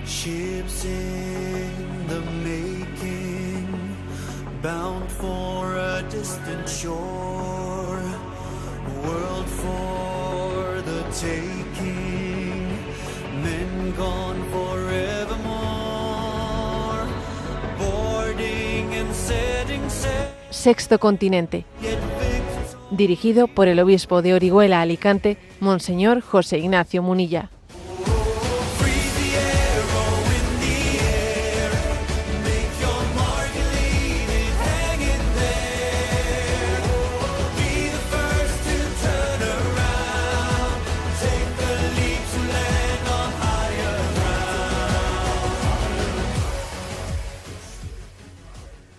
Ships in the making, bound for a distant shore, world for the taking, men gone forevermore, boarding and setting sail. Sexto Continente, dirigido por el obispo de Orihuela, Alicante, Monseñor José Ignacio Munilla.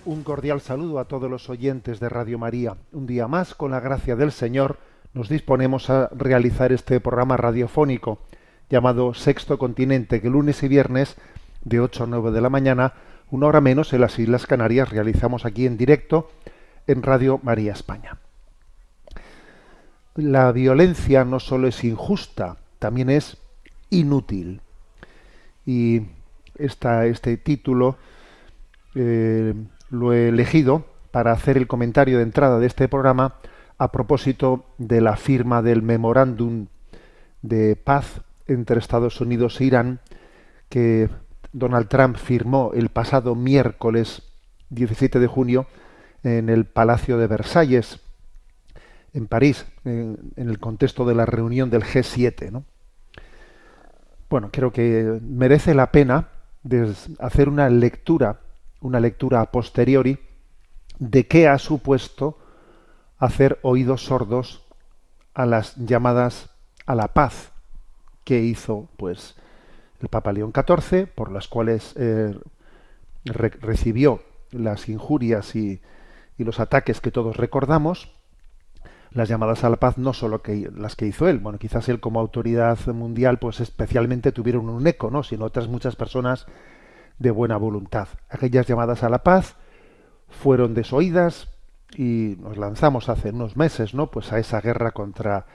Un cordial saludo a todos los oyentes de Radio María. Un día más, con la gracia del Señor, nos disponemos a realizar este programa radiofónico llamado Sexto Continente, que lunes y viernes de 8 a 9 de la mañana, una hora menos en las Islas Canarias, realizamos aquí en directo en Radio María España. La violencia no solo es injusta, también es inútil. Y este título lo he elegido para hacer el comentario de entrada de este programa a propósito de la firma del memorándum de paz entre Estados Unidos e Irán que Donald Trump firmó el pasado miércoles 17 de junio en el Palacio de Versalles, en París, en el contexto de la reunión del G7, ¿no? Bueno, creo que merece la pena hacer una lectura a posteriori de qué ha supuesto hacer oídos sordos a las llamadas a la paz que hizo pues el Papa León XIV, por las cuales recibió las injurias y los ataques que todos recordamos. Las llamadas a la paz no solo las que hizo él, bueno, quizás él como autoridad mundial pues especialmente tuvieron un eco, ¿no?, sino otras muchas personas de buena voluntad. Aquellas llamadas a la paz fueron desoídas y nos lanzamos hace unos meses, ¿no?, pues a esa guerra contra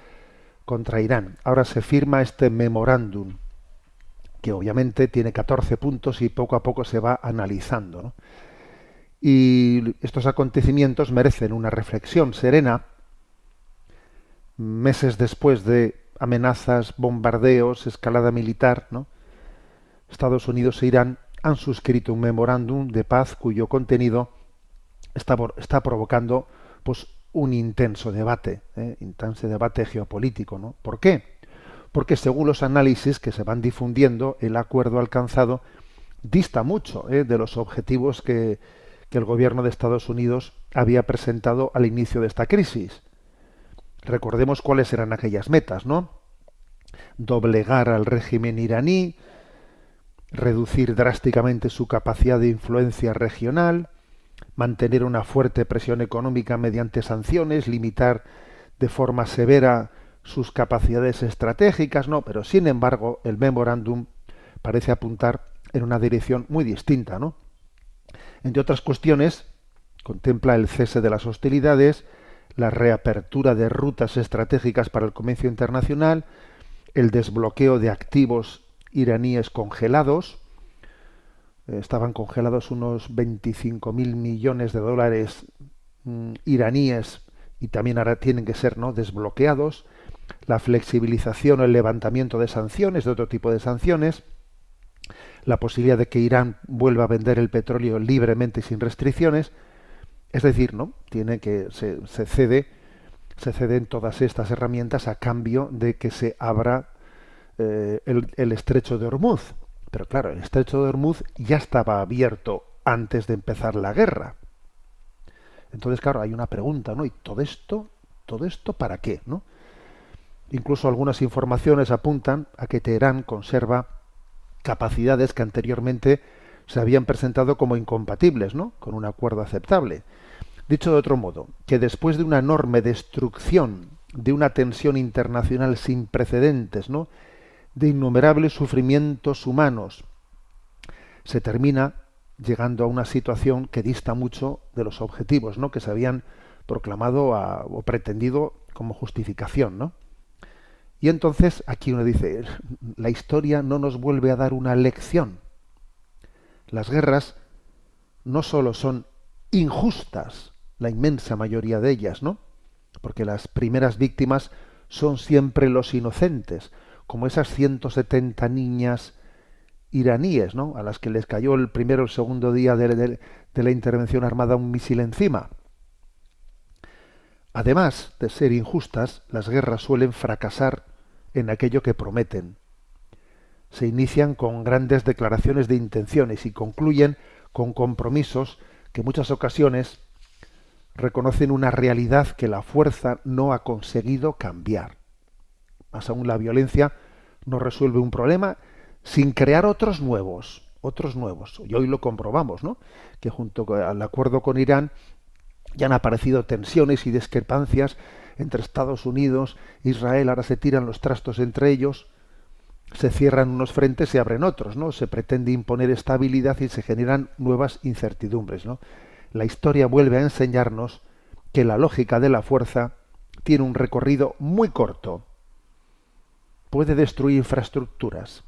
Irán. Ahora se firma este memorándum, que obviamente tiene 14 puntos y poco a poco se va analizando, ¿no? Y estos acontecimientos merecen una reflexión serena, meses después de amenazas, bombardeos, escalada militar, ¿no? Estados Unidos e Irán han suscrito un memorándum de paz cuyo contenido está provocando pues un intenso debate geopolítico, ¿no? ¿Por qué? Porque según los análisis que se van difundiendo, el acuerdo alcanzado dista mucho de los objetivos que el gobierno de Estados Unidos había presentado al inicio de esta crisis. Recordemos cuáles eran aquellas metas, ¿no? Doblegar al régimen iraní, reducir drásticamente su capacidad de influencia regional, mantener una fuerte presión económica mediante sanciones, limitar de forma severa sus capacidades estratégicas, ¿no? Pero sin embargo, el memorándum parece apuntar en una dirección muy distinta, ¿no? Entre otras cuestiones, contempla el cese de las hostilidades, la reapertura de rutas estratégicas para el comercio internacional, el desbloqueo de activos iraníes congelados. Estaban congelados unos 25.000 millones de dólares iraníes y también ahora tienen que ser, ¿no?, desbloqueados. La flexibilización o el levantamiento de sanciones, de otro tipo de sanciones. La posibilidad de que Irán vuelva a vender el petróleo libremente y sin restricciones. Es decir, ¿no?, se ceden todas estas herramientas a cambio de que se abra el estrecho de Hormuz. Pero claro, el estrecho de Hormuz ya estaba abierto antes de empezar la guerra. Entonces, claro, hay una pregunta, ¿no? ¿Y todo esto para qué, no? Incluso algunas informaciones apuntan a que Teherán conserva capacidades que anteriormente se habían presentado como incompatibles, ¿no?, con un acuerdo aceptable. Dicho de otro modo, que después de una enorme destrucción, de una tensión internacional sin precedentes, ¿no?, de innumerables sufrimientos humanos, se termina llegando a una situación que dista mucho de los objetivos, ¿no?, que se habían proclamado o pretendido como justificación, ¿no? Y entonces aquí uno dice, la historia no nos vuelve a dar una lección. Las guerras no solo son injustas, la inmensa mayoría de ellas, ¿no? Porque las primeras víctimas son siempre los inocentes, como esas 170 niñas iraníes, ¿no? A las que les cayó el primero o el segundo día de la intervención armada un misil encima. Además de ser injustas, las guerras suelen fracasar en aquello que prometen. Se inician con grandes declaraciones de intenciones y concluyen con compromisos que en muchas ocasiones reconocen una realidad que la fuerza no ha conseguido cambiar. Más aún, la violencia no resuelve un problema sin crear otros nuevos. Y hoy lo comprobamos, ¿no? Que junto al acuerdo con Irán ya han aparecido tensiones y discrepancias entre Estados Unidos e Israel. Ahora se tiran los trastos entre ellos, se cierran unos frentes, se abren otros, ¿no? Se pretende imponer estabilidad y se generan nuevas incertidumbres, ¿no? La historia vuelve a enseñarnos que la lógica de la fuerza tiene un recorrido muy corto. Puede destruir infraestructuras,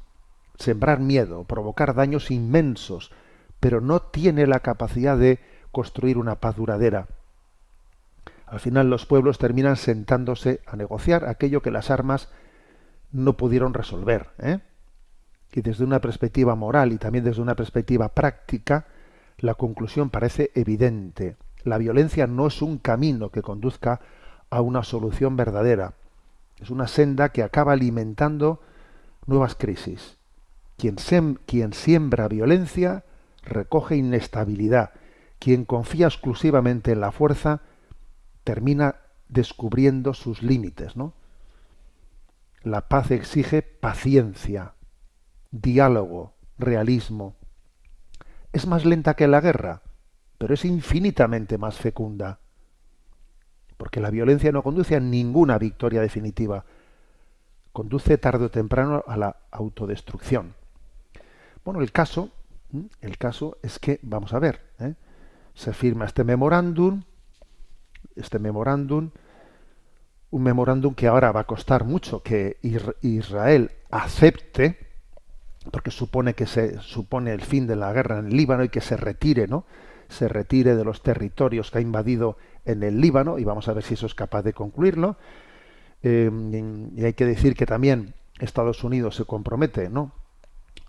sembrar miedo, provocar daños inmensos, pero no tiene la capacidad de construir una paz duradera. Al final los pueblos terminan sentándose a negociar aquello que las armas no pudieron resolver, ¿eh? Y desde una perspectiva moral y también desde una perspectiva práctica, la conclusión parece evidente. La violencia no es un camino que conduzca a una solución verdadera. Es una senda que acaba alimentando nuevas crisis. Quien siembra violencia recoge inestabilidad. Quien confía exclusivamente en la fuerza termina descubriendo sus límites, ¿no? La paz exige paciencia, diálogo, realismo. Es más lenta que la guerra, pero es infinitamente más fecunda. Porque la violencia no conduce a ninguna victoria definitiva. Conduce tarde o temprano a la autodestrucción. Bueno, el caso es que, vamos a ver, se firma este memorándum, un memorándum que ahora va a costar mucho que Israel acepte, porque supone el fin de la guerra en el Líbano y que se retire, ¿no? Se retire de los territorios que ha invadido en el Líbano, y vamos a ver si eso es capaz de concluirlo. Y hay que decir que también Estados Unidos se compromete, ¿no?,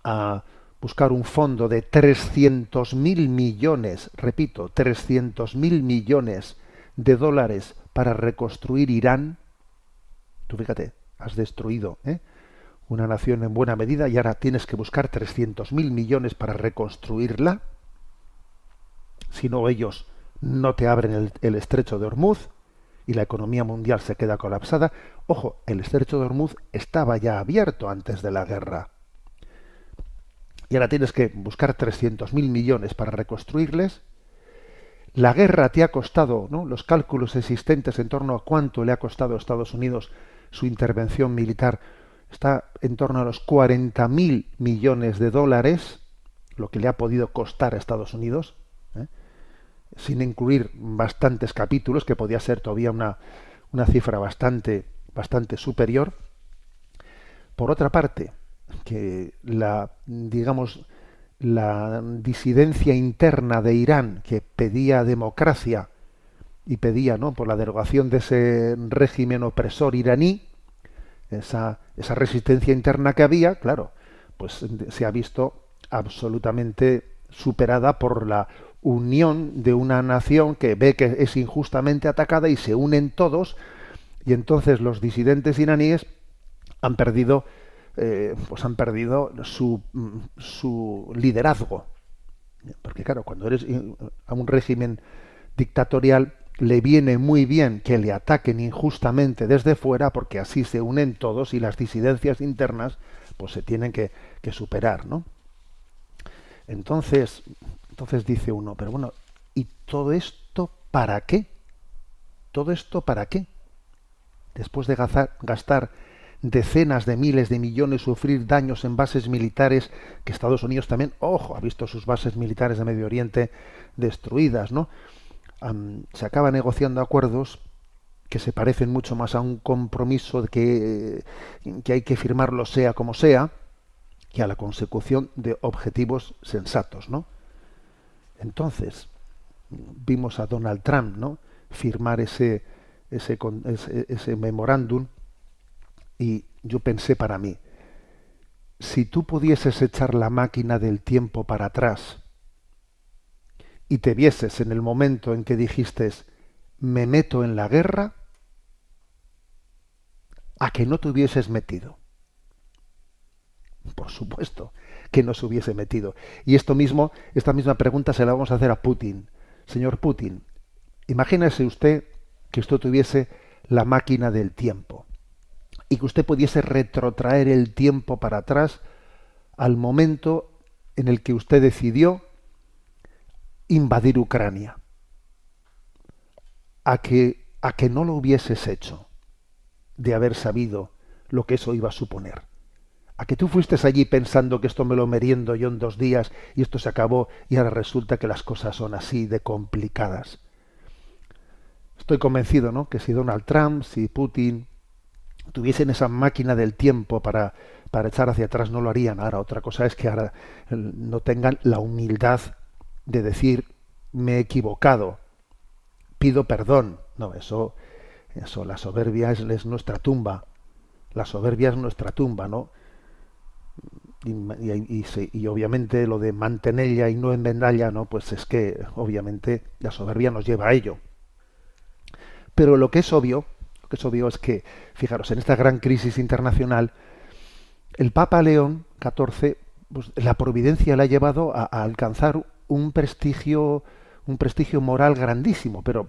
a buscar un fondo de 300.000 millones, repito, 300.000 millones de dólares para reconstruir Irán. Tú fíjate, has destruido una nación en buena medida y ahora tienes que buscar 300.000 millones para reconstruirla. Si no, ellos no te abren el estrecho de Hormuz y la economía mundial se queda colapsada. Ojo, el estrecho de Hormuz estaba ya abierto antes de la guerra. Y ahora tienes que buscar 300.000 millones para reconstruirles. La guerra te ha costado, ¿no?, los cálculos existentes en torno a cuánto le ha costado a Estados Unidos su intervención militar, está en torno a los 40.000 millones de dólares, lo que le ha podido costar a Estados Unidos, sin incluir bastantes capítulos, que podía ser todavía una cifra bastante superior. Por otra parte, que la disidencia interna de Irán, que pedía democracia y pedía, ¿no?, por la derogación de ese régimen opresor iraní, esa resistencia interna que había, claro, pues se ha visto absolutamente superada por la unión de una nación que ve que es injustamente atacada y se unen todos, y entonces los disidentes iraníes han perdido su liderazgo. Porque claro, cuando eres a un régimen dictatorial, le viene muy bien que le ataquen injustamente desde fuera, porque así se unen todos y las disidencias internas pues se tienen que superar, ¿no? Entonces dice uno, pero bueno, ¿y todo esto para qué? ¿Todo esto para qué? Después de gastar decenas de miles de millones, sufrir daños en bases militares, que Estados Unidos también, ojo, ha visto sus bases militares de Medio Oriente destruidas, ¿no? Se acaba negociando acuerdos que se parecen mucho más a un compromiso de que hay que firmarlo sea como sea, que a la consecución de objetivos sensatos, ¿no? Entonces, vimos a Donald Trump, ¿no?, firmar ese memorándum, y yo pensé para mí, si tú pudieses echar la máquina del tiempo para atrás y te vieses en el momento en que dijiste me meto en la guerra, a que no te hubieses metido. Por supuesto que no se hubiese metido. Y esta misma pregunta se la vamos a hacer a Putin. Señor Putin, imagínese usted que usted tuviese la máquina del tiempo y que usted pudiese retrotraer el tiempo para atrás al momento en el que usted decidió invadir Ucrania. A que no lo hubieses hecho, de haber sabido lo que eso iba a suponer. A que tú fuiste allí pensando que esto me lo meriendo yo en 2 días y esto se acabó y ahora resulta que las cosas son así de complicadas. Estoy convencido, ¿no?, que si Donald Trump, si Putin tuviesen esa máquina del tiempo para echar hacia atrás, no lo harían. Ahora, otra cosa es que ahora no tengan la humildad de decir me he equivocado, pido perdón. No, eso la soberbia es nuestra tumba. La soberbia es nuestra tumba, ¿no? Y obviamente lo de mantenella y no enmendalla, ¿no? Pues es que obviamente la soberbia nos lleva a ello. Pero lo que es obvio es que, fijaros, en esta gran crisis internacional, el Papa León XIV, pues, la providencia le ha llevado a alcanzar un prestigio moral grandísimo, pero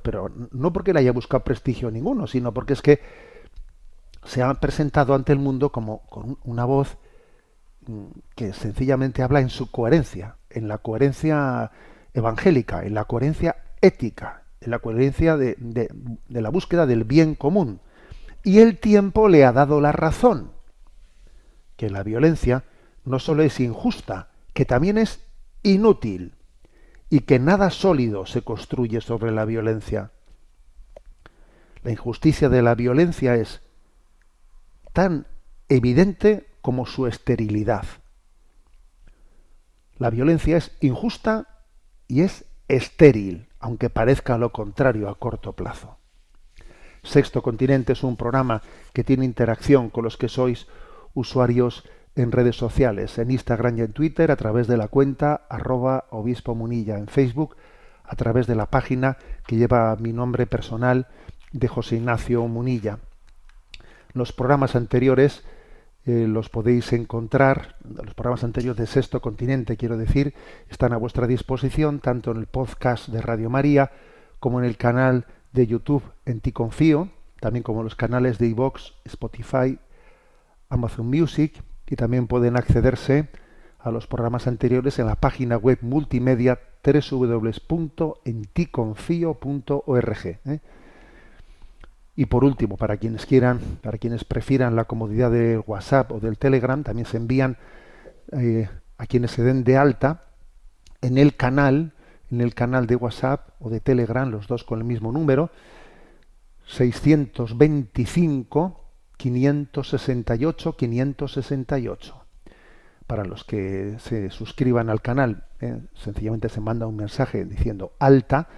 no porque le haya buscado prestigio ninguno, sino porque es que se ha presentado ante el mundo como con una voz que sencillamente habla en su coherencia, en la coherencia evangélica, en la coherencia ética, en la coherencia de la búsqueda del bien común. Y el tiempo le ha dado la razón, que la violencia no solo es injusta, que también es inútil, y que nada sólido se construye sobre la violencia. La injusticia de la violencia es tan evidente como su esterilidad. La violencia es injusta y es estéril, aunque parezca lo contrario a corto plazo. Sexto Continente es un programa que tiene interacción con los que sois usuarios en redes sociales, en Instagram y en Twitter, a través de la cuenta @obispo Munilla, en Facebook, a través de la página que lleva mi nombre personal de José Ignacio Munilla. Los programas anteriores los podéis encontrar, los programas anteriores de Sexto Continente, quiero decir, están a vuestra disposición tanto en el podcast de Radio María como en el canal de YouTube En Ti Confío, también como los canales de iVoox, Spotify, Amazon Music, y también pueden accederse a los programas anteriores en la página web multimedia www.enticonfio.org. Y por último, para quienes prefieran la comodidad del WhatsApp o del Telegram, también se envían a quienes se den de alta en el canal de WhatsApp o de Telegram, los dos con el mismo número, 625 568 568. Para los que se suscriban al canal, sencillamente se manda un mensaje diciendo alta.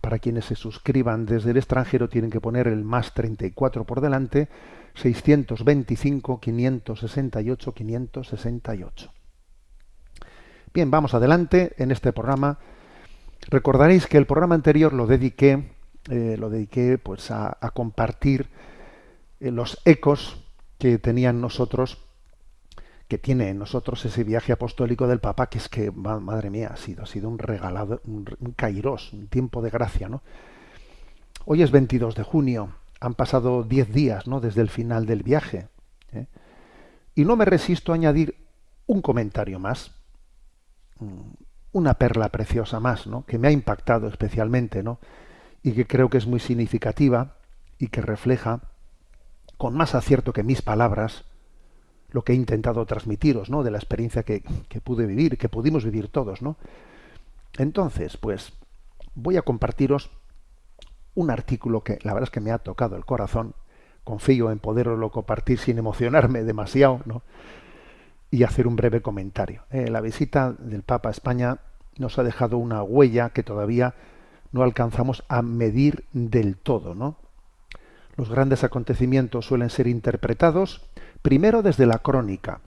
Para quienes se suscriban desde el extranjero tienen que poner el más 34 por delante, 625 568 568. Bien, vamos adelante en este programa. Recordaréis que el programa anterior lo dediqué pues a compartir los ecos que tiene en nosotros ese viaje apostólico del Papa, que es que, madre mía, ha sido un regalado, un kairós, un tiempo de gracia, ¿no? Hoy es 22 de junio, han pasado 10 días, ¿no?, desde el final del viaje, ¿eh? Y no me resisto a añadir un comentario más, una perla preciosa más, ¿no?, que me ha impactado especialmente, ¿no?, y que creo que es muy significativa y que refleja con más acierto que mis palabras lo que he intentado transmitiros, ¿no?, de la experiencia que pude vivir, que pudimos vivir todos, ¿no? Entonces, pues, voy a compartiros un artículo que la verdad es que me ha tocado el corazón. Confío en poderlo compartir sin emocionarme demasiado, ¿no? Y hacer un breve comentario. La visita del Papa a España nos ha dejado una huella que todavía no alcanzamos a medir del todo, ¿no? Los grandes acontecimientos suelen ser interpretados primero desde la crónica,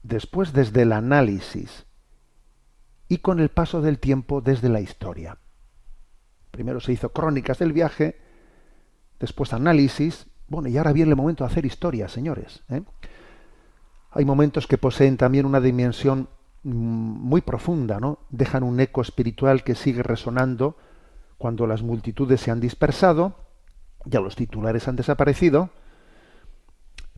después desde el análisis y con el paso del tiempo desde la historia. Primero se hizo crónicas del viaje, después análisis, bueno, y ahora viene el momento de hacer historia, señores, ¿eh? Hay momentos que poseen también una dimensión muy profunda, ¿no? Dejan un eco espiritual que sigue resonando cuando las multitudes se han dispersado, ya los titulares han desaparecido,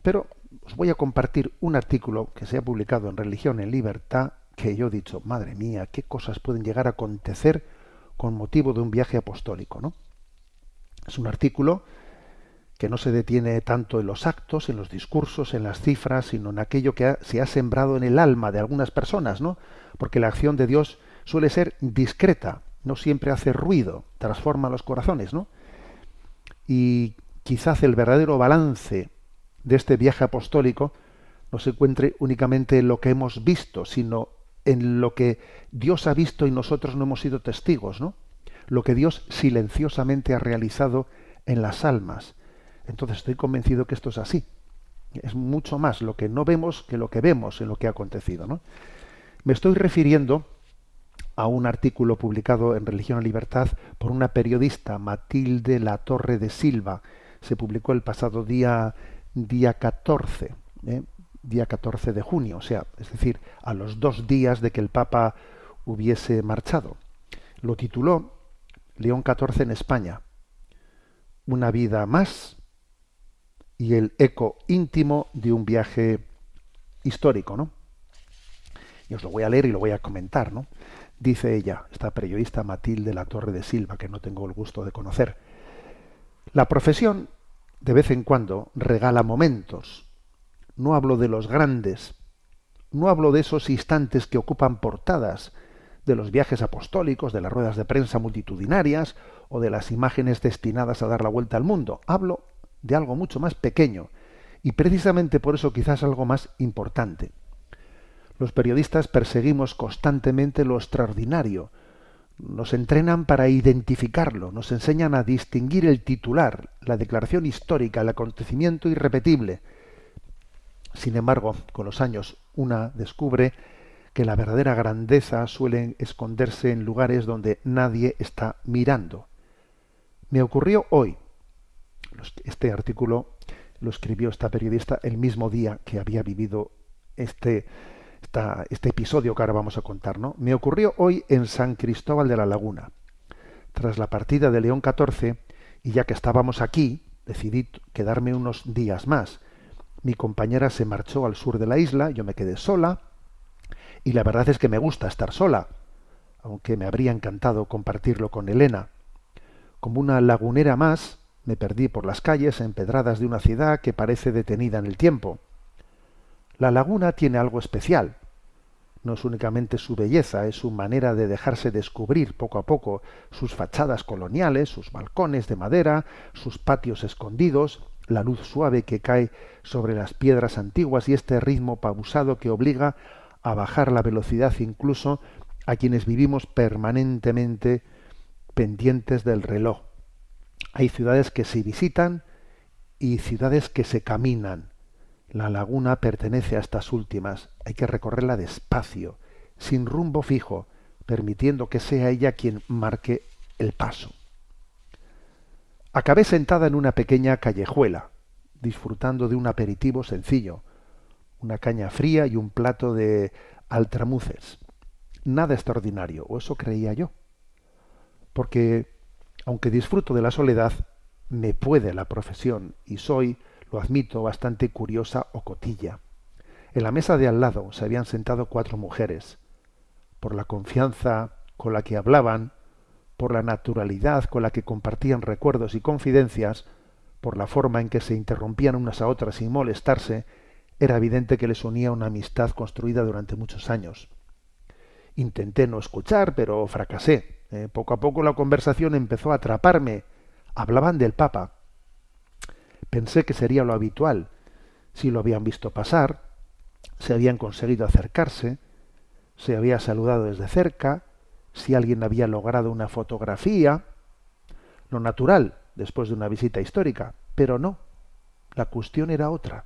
pero os voy a compartir un artículo que se ha publicado en Religión en Libertad, que yo he dicho, madre mía, qué cosas pueden llegar a acontecer con motivo de un viaje apostólico, ¿no? Es un artículo que no se detiene tanto en los actos, en los discursos, en las cifras, sino en aquello que se ha sembrado en el alma de algunas personas, ¿no? Porque la acción de Dios suele ser discreta, no siempre hace ruido, transforma los corazones, ¿no? Y quizás el verdadero balance de este viaje apostólico no se encuentre únicamente en lo que hemos visto, sino en lo que Dios ha visto y nosotros no hemos sido testigos, ¿no? Lo que Dios silenciosamente ha realizado en las almas. Entonces estoy convencido que esto es así. Es mucho más lo que no vemos que lo que vemos en lo que ha acontecido, ¿no? Me estoy refiriendo a un artículo publicado en Religión y Libertad por una periodista, Matilde Latorre de Silva. Se publicó el pasado día 14, día 14 de junio, o sea, es decir, a los 2 días de que el Papa hubiese marchado. Lo tituló León XIV en España, una vida más y el eco íntimo de un viaje histórico, ¿no? Y os lo voy a leer y lo voy a comentar, ¿no? Dice ella, esta periodista Matilde Latorre de Silva, que no tengo el gusto de conocer: la profesión de vez en cuando regala momentos. No hablo de los grandes, no hablo de esos instantes que ocupan portadas, de los viajes apostólicos, de las ruedas de prensa multitudinarias o de las imágenes destinadas a dar la vuelta al mundo. Hablo de algo mucho más pequeño y precisamente por eso quizás algo más importante. Los periodistas perseguimos constantemente lo extraordinario, nos entrenan para identificarlo, nos enseñan a distinguir el titular, la declaración histórica, el acontecimiento irrepetible. Sin embargo, con los años una descubre que la verdadera grandeza suele esconderse en lugares donde nadie está mirando. Me ocurrió hoy. Este artículo lo escribió esta periodista el mismo día que había vivido este episodio que ahora vamos a contar, ¿no? Me ocurrió hoy en San Cristóbal de la Laguna. Tras la partida de León XIV, y ya que estábamos aquí, decidí quedarme unos días más. Mi compañera se marchó al sur de la isla, yo me quedé sola, y la verdad es que me gusta estar sola, aunque me habría encantado compartirlo con Elena. Como una lagunera más, me perdí por las calles empedradas de una ciudad que parece detenida en el tiempo. La laguna tiene algo especial. No es únicamente su belleza, es su manera de dejarse descubrir poco a poco, sus fachadas coloniales, sus balcones de madera, sus patios escondidos, la luz suave que cae sobre las piedras antiguas y este ritmo pausado que obliga a bajar la velocidad incluso a quienes vivimos permanentemente pendientes del reloj. Hay ciudades que se visitan y ciudades que se caminan. La laguna pertenece a estas últimas. Hay que recorrerla despacio, sin rumbo fijo, permitiendo que sea ella quien marque el paso. Acabé sentada en una pequeña callejuela, disfrutando de un aperitivo sencillo, una caña fría y un plato de altramuces. Nada extraordinario, o eso creía yo. Porque, aunque disfruto de la soledad, me puede la profesión y soy, lo admito, bastante curiosa o cotilla. En la mesa de al lado se habían sentado 4 mujeres. Por la confianza con la que hablaban, por la naturalidad con la que compartían recuerdos y confidencias, por la forma en que se interrumpían unas a otras sin molestarse, era evidente que les unía una amistad construida durante muchos años. Intenté no escuchar, pero fracasé. Poco a poco la conversación empezó a atraparme, Hablaban del Papa. Pensé que sería lo habitual. Si lo habían visto pasar, si habían conseguido acercarse, se había saludado desde cerca, si alguien había logrado una fotografía, lo natural después de una visita histórica, pero no, la cuestión era otra.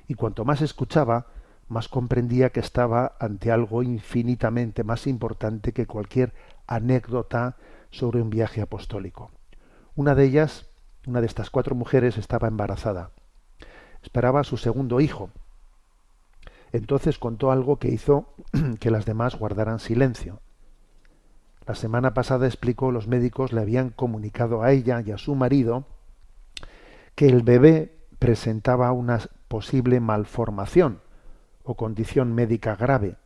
Y cuanto más escuchaba, más comprendía que estaba ante algo infinitamente más importante que cualquier anécdota sobre un viaje apostólico. Una de ellas, una de estas 4 mujeres, estaba embarazada. Esperaba a su segundo hijo. Entonces contó algo que hizo que las demás guardaran silencio. La semana pasada, explicó, los médicos le habían comunicado a ella y a su marido que el bebé presentaba una posible malformación o condición médica grave,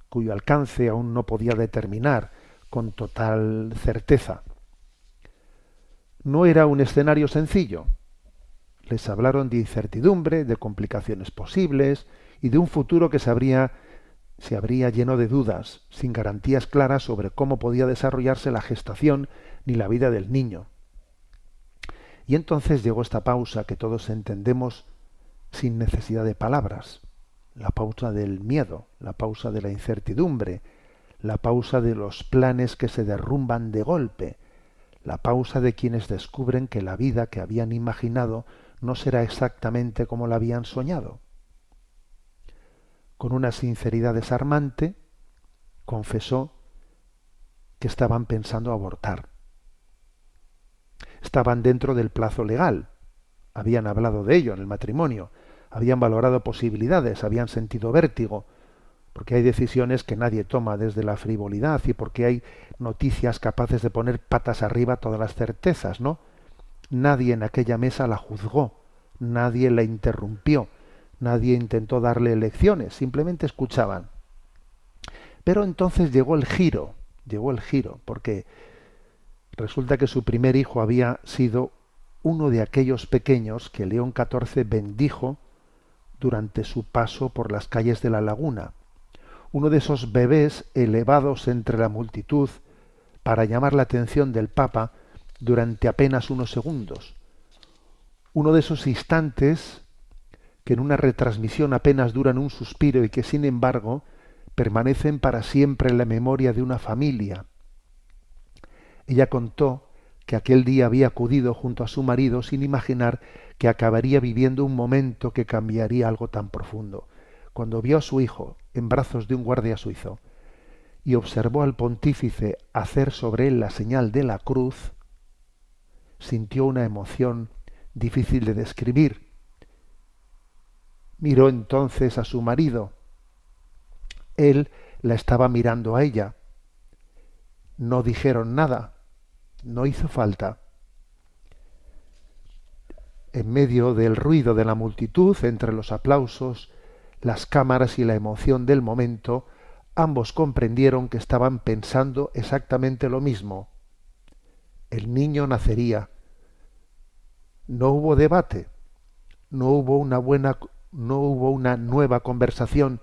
cuyo alcance aún no podía determinar con total certeza. No era un escenario sencillo. Les hablaron de incertidumbre, de complicaciones posibles y de un futuro que se habría lleno de dudas, sin garantías claras sobre cómo podía desarrollarse la gestación ni la vida del niño. Y entonces llegó esta pausa que todos entendemos sin necesidad de palabras, la pausa del miedo, la pausa de la incertidumbre, la pausa de los planes que se derrumban de golpe, la pausa de quienes descubren que la vida que habían imaginado no será exactamente como la habían soñado. Con una sinceridad desarmante, confesó que estaban pensando abortar. Estaban dentro del plazo legal, habían hablado de ello en el matrimonio, habían valorado posibilidades, habían sentido vértigo, porque hay decisiones que nadie toma desde la frivolidad y porque hay noticias capaces de poner patas arriba todas las certezas, ¿no? Nadie en aquella mesa la juzgó, nadie la interrumpió, nadie intentó darle lecciones, simplemente escuchaban. Pero entonces llegó el giro, porque resulta que su primer hijo había sido uno de aquellos pequeños que León XIV bendijo durante su paso por las calles de la Laguna. Uno de esos bebés elevados entre la multitud para llamar la atención del Papa durante apenas unos segundos. Uno de esos instantes que en una retransmisión apenas duran un suspiro y que sin embargo permanecen para siempre en la memoria de una familia. Ella contó que aquel día había acudido junto a su marido sin imaginar que acabaría viviendo un momento que cambiaría algo tan profundo. Cuando vio a su hijo en brazos de un guardia suizo y observó al pontífice hacer sobre él la señal de la cruz, sintió una emoción difícil de describir. Miró entonces a su marido. Él la estaba mirando a ella. No dijeron nada. No hizo falta. En medio del ruido de la multitud, entre los aplausos, las cámaras y la emoción del momento, ambos comprendieron que estaban pensando exactamente lo mismo. El niño nacería. No hubo debate. No hubo una nueva conversación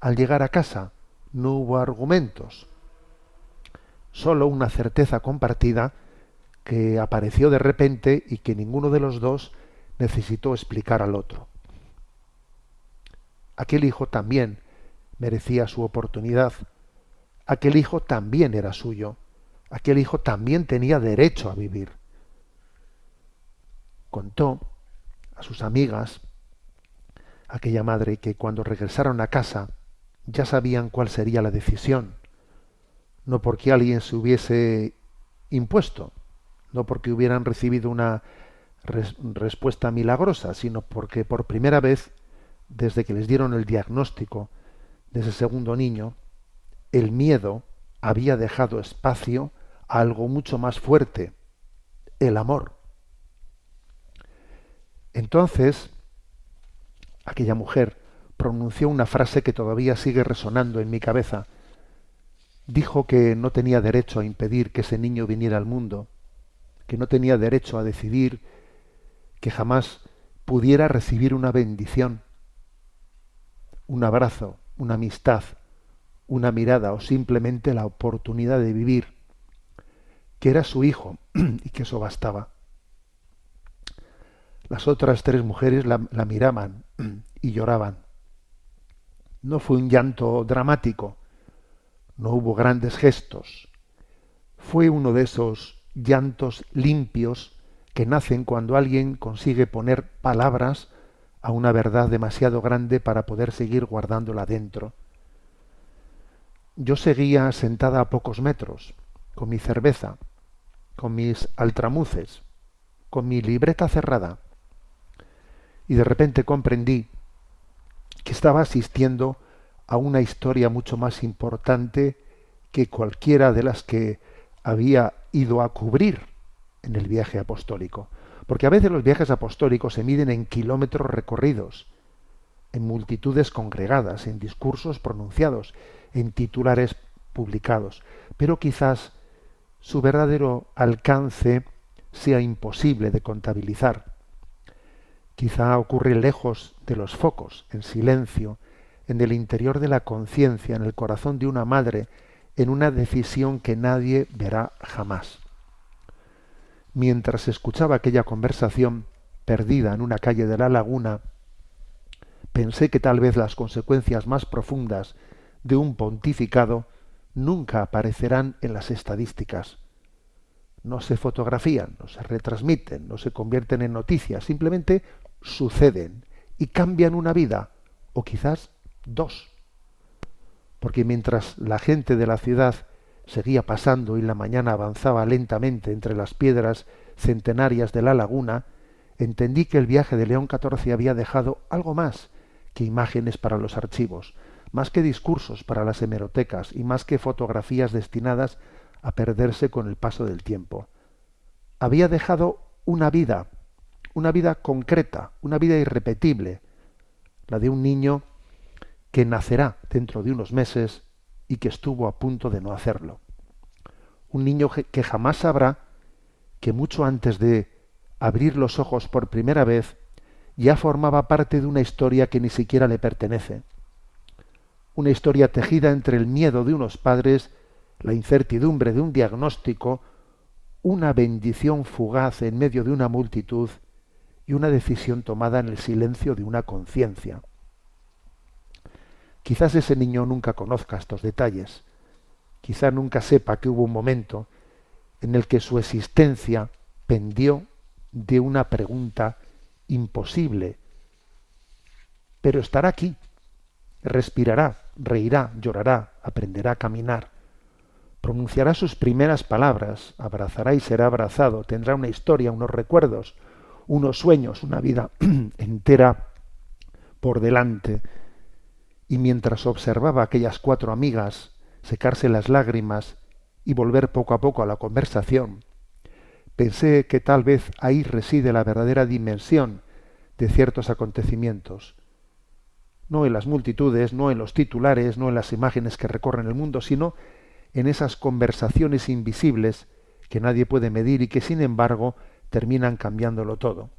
al llegar a casa. No hubo argumentos. Solo una certeza compartida que apareció de repente y que ninguno de los dos necesitó explicar al otro. Aquel hijo también merecía su oportunidad. Aquel hijo también era suyo. Aquel hijo también tenía derecho a vivir. Contó a sus amigas, aquella madre, que cuando regresaron a casa ya sabían cuál sería la decisión. No porque alguien se hubiese impuesto, no porque hubieran recibido una respuesta milagrosa, sino porque por primera vez, desde que les dieron el diagnóstico de ese segundo niño, el miedo había dejado espacio a algo mucho más fuerte, el amor. Entonces, aquella mujer pronunció una frase que todavía sigue resonando en mi cabeza. Dijo que no tenía derecho a impedir que ese niño viniera al mundo, que no tenía derecho a decidir que jamás pudiera recibir una bendición, un abrazo, una amistad, una mirada o simplemente la oportunidad de vivir. que era su hijo y que eso bastaba. Las otras 3 mujeres la miraban y lloraban. No fue un llanto dramático, no hubo grandes gestos. Fue uno de esos llantos limpios que nacen cuando alguien consigue poner palabras a una verdad demasiado grande para poder seguir guardándola dentro. Yo seguía sentada a pocos metros, con mi cerveza, con mis altramuces, con mi libreta cerrada, y de repente comprendí que estaba asistiendo a una historia mucho más importante que cualquiera de las que había ido a cubrir en el viaje apostólico. Porque a veces los viajes apostólicos se miden en kilómetros recorridos, en multitudes congregadas, en discursos pronunciados, en titulares publicados. Pero quizás su verdadero alcance sea imposible de contabilizar. Quizá ocurre lejos de los focos, en silencio, en el interior de la conciencia, en el corazón de una madre, en una decisión que nadie verá jamás. Mientras escuchaba aquella conversación, perdida en una calle de la laguna, pensé que tal vez las consecuencias más profundas de un pontificado nunca aparecerán en las estadísticas. No se fotografían, no se retransmiten, no se convierten en noticias, simplemente suceden y cambian una vida, o quizás 2. Porque mientras la gente de la ciudad seguía pasando y la mañana avanzaba lentamente entre las piedras centenarias de la laguna, entendí que el viaje de León XIV había dejado algo más que imágenes para los archivos, más que discursos para las hemerotecas y más que fotografías destinadas a perderse con el paso del tiempo. Había dejado una vida concreta, una vida irrepetible, la de un niño que nacerá dentro de unos meses y que estuvo a punto de no hacerlo. Un niño que jamás sabrá que mucho antes de abrir los ojos por primera vez ya formaba parte de una historia que ni siquiera le pertenece. Una historia tejida entre el miedo de unos padres, la incertidumbre de un diagnóstico, una bendición fugaz en medio de una multitud y una decisión tomada en el silencio de una conciencia. Quizás ese niño nunca conozca estos detalles, quizá nunca sepa que hubo un momento en el que su existencia pendió de una pregunta imposible, pero estará aquí, respirará, reirá, llorará, aprenderá a caminar, pronunciará sus primeras palabras, abrazará y será abrazado, tendrá una historia, unos recuerdos, unos sueños, una vida entera por delante. Y mientras observaba a aquellas 4 amigas secarse las lágrimas y volver poco a poco a la conversación, pensé que tal vez ahí reside la verdadera dimensión de ciertos acontecimientos. No en las multitudes, no en los titulares, no en las imágenes que recorren el mundo, sino en esas conversaciones invisibles que nadie puede medir y que sin embargo terminan cambiándolo todo.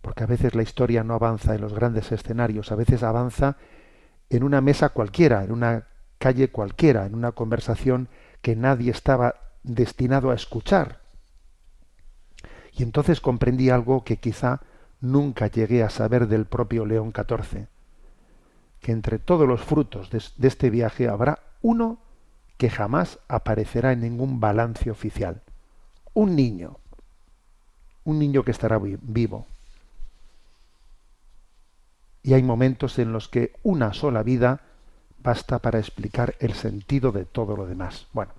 Porque a veces la historia no avanza en los grandes escenarios, a veces avanza en una mesa cualquiera, en una calle cualquiera, en una conversación que nadie estaba destinado a escuchar. Y entonces comprendí algo que quizá nunca llegué a saber del propio León XIV, que entre todos los frutos de este viaje habrá uno que jamás aparecerá en ningún balance oficial. Un niño que estará vivo. Y hay momentos en los que una sola vida basta para explicar el sentido de todo lo demás. Bueno,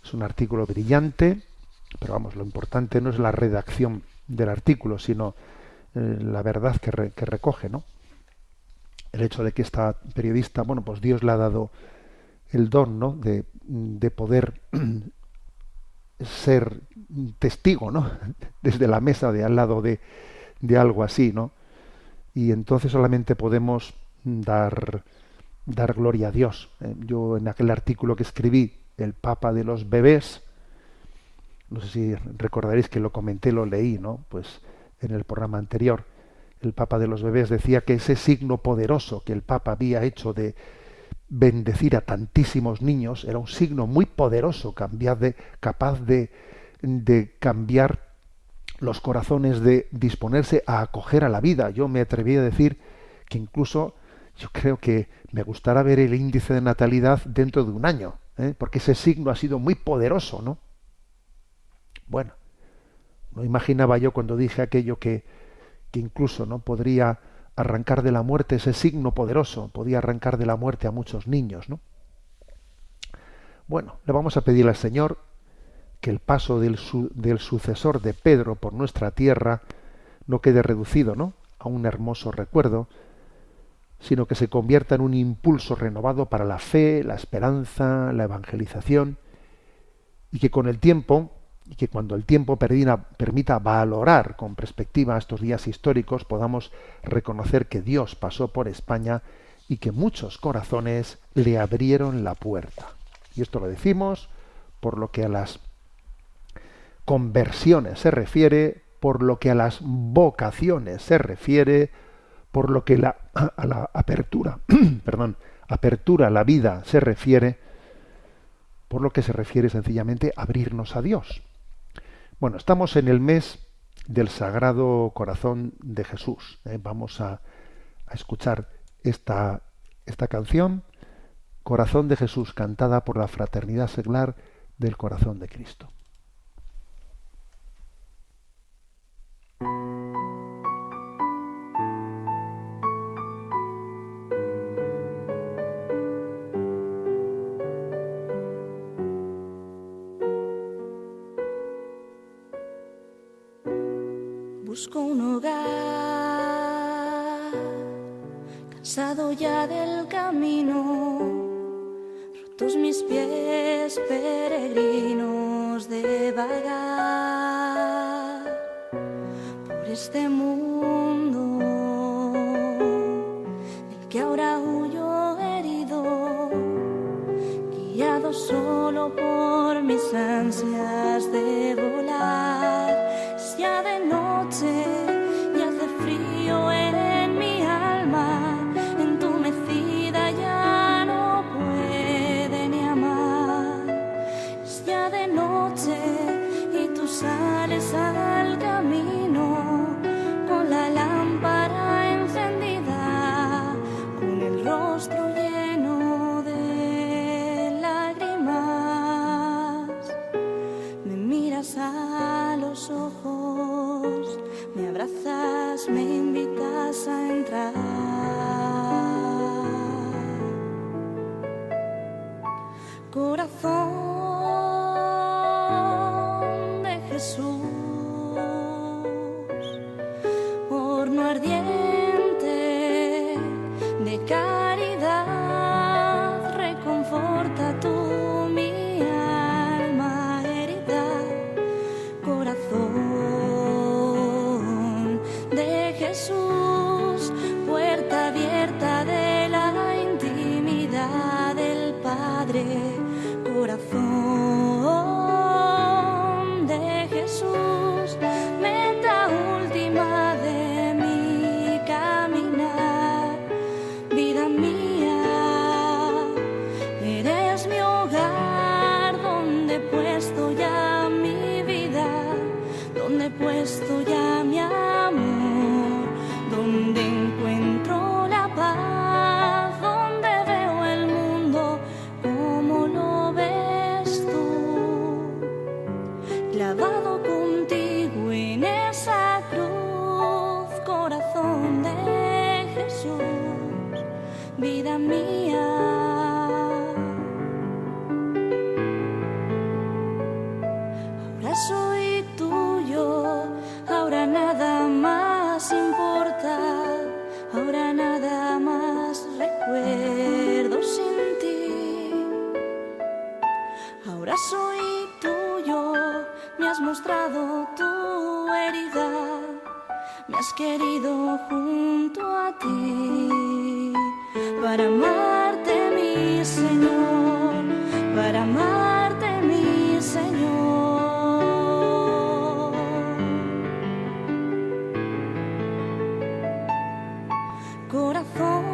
es un artículo brillante, pero vamos, lo importante no es la redacción del artículo, sino la verdad que recoge, ¿no? El hecho de que esta periodista, bueno, pues Dios le ha dado el don, ¿no?, de poder ser testigo, ¿no?, desde la mesa de al lado de algo así, ¿no? Y entonces solamente podemos dar gloria a Dios. Yo en aquel artículo que escribí, el Papa de los bebés, no sé si recordaréis que lo comenté, lo leí, ¿no?, pues en el programa anterior. El Papa de los bebés decía que ese signo poderoso que el Papa había hecho de bendecir a tantísimos niños, era un signo muy poderoso, capaz de cambiar los corazones, de disponerse a acoger a la vida. Yo me atreví a decir que incluso yo creo que me gustará ver el índice de natalidad dentro de un año, porque ese signo ha sido muy poderoso, ¿no? Bueno, no imaginaba yo cuando dije aquello que incluso no podría arrancar de la muerte, ese signo poderoso podía arrancar de la muerte a muchos niños, ¿no? Bueno, le vamos a pedir al Señor que el paso del sucesor de Pedro por nuestra tierra no quede reducido, ¿no?, a un hermoso recuerdo, sino que se convierta en un impulso renovado para la fe, la esperanza, la evangelización, y que con el tiempo, y que cuando el tiempo permita valorar con perspectiva estos días históricos, podamos reconocer que Dios pasó por España y que muchos corazones le abrieron la puerta. Y esto lo decimos por lo que a las conversiones se refiere, por lo que a las vocaciones se refiere, por lo que a la apertura, apertura a la vida se refiere, por lo que se refiere sencillamente a abrirnos a Dios. Bueno, estamos en el mes del Sagrado Corazón de Jesús. Vamos a escuchar esta canción, Corazón de Jesús, cantada por la Fraternidad Seglar del Corazón de Cristo. Busco un hogar, cansado ya del camino, rotos mis pies peregrinos de vagar por este mundo del que ahora huyo herido, guiado solo por mis ansias de volar. Es ya de noche y hace frío en mi alma, entumecida ya no puede ni amar. Es ya de noche y tú sales al camino con la lámpara encendida, con el rostro lleno de lágrimas. Me miras a los ojos, me abrazas, me invitas a entrar. Corazón de Jesús, horno ardiente de caridad, reconforta tú mi alma herida. Corazón de Jesús, puerta abierta de la intimidad del Padre. Corazón de Jesús, meta última de mi caminar. Vida mía, eres mi hogar, donde he puesto ya mi vida, donde he puesto ya mi amor, donde encuentro la paz, donde veo el mundo como lo ves tú, clavado contigo en esa cruz. Corazón de Jesús, vida mía. Ahora soy tuyo, ahora nada más importa, ahora nada más recuerdo sin ti. Ahora soy tuyo, me has mostrado tu herida, me has querido junto a ti, para amarte mi Señor, para amarte mi Señor. Corazón